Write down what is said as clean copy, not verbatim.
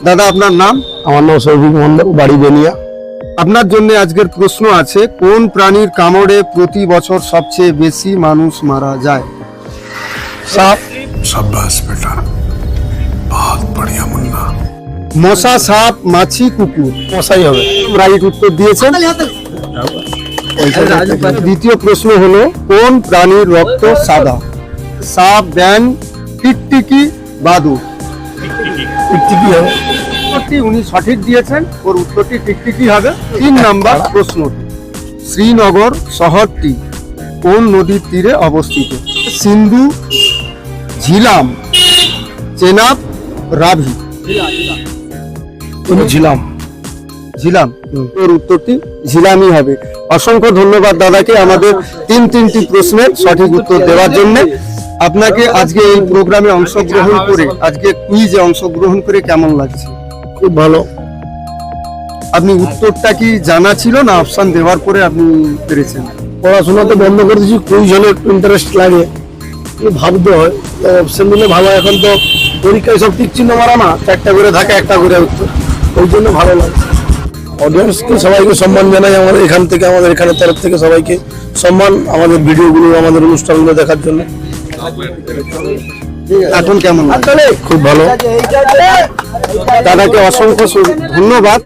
দাদা আপনার নাম? আমার নাম সৌভিক মন্ডল, বাড়ি বেনিয়া। আপনার জন্য আজকের প্রশ্ন আছে, কোন প্রাণীর কামড়ে প্রতি বছর সবচেয়ে বেশি মানুষ মারা যায়? সাপ। शाबाश बेटा, बहुत बढ़िया मुन्ना। মশা, সাপ, মাছি, কুকুর। মশাই হবে। রাইট উত্তর দিয়েছেন। দ্বিতীয় প্রশ্ন হলো, কোন প্রাণীর রক্ত সাদা? সাপ, ব্যাঙ, টিকটিকি, বাদুড়। টিকটিকি হবে। উত্তরটি উনি সঠিক দিয়েছেন, ওর উত্তরটি টিকটিকি হবে। 3 নাম্বার প্রশ্ন, শ্রীনগর শহরটি কোন নদীর তীরে অবস্থিত? সিন্ধু, ঝিলাম, চেনাব, রাভি। ঝিলাম। ঝিলাম, ওর উত্তরটি ঝিলামই হবে। অসংখ্য ধন্যবাদ দাদাকে আমাদের তিনটি প্রশ্নের সঠিক উত্তর দেওয়ার জন্য। আপনাকে আজকে এই প্রোগ্রামে অংশগ্রহণ করে, আজকে কুইজে অংশগ্রহণ করে কেমন লাগছে? খুব ভালো। আপনি উত্তরটা কি জানা ছিল না অপশন দেওয়ার পরে আপনি পেরেছেন? পড়াশোনা তো বন্ধ করে দিয়েছি, কুইজ হলে একটু ইন্টারেস্ট লাগে, ভাবতে হয়। তো অপশন দিলে ভালো। এখন তো পরীক্ষায় সব টিক চিহ্ন মারা না, 4টা করে থাকে, 1টা করে উত্তর, ওই জন্য ভালো লাগে। অডিয়েন্সকে সবাইকে সম্মান জানাই আমাদের এখান থেকে, আমাদের এখানে তরফ থেকে সবাইকে সম্মান, আমাদের ভিডিওগুলো, আমাদের অনুষ্ঠানগুলো দেখার জন্য। এখন কেমন লাগছে? খুব ভালো। দাদাকে অসংখ্য ধন্যবাদ।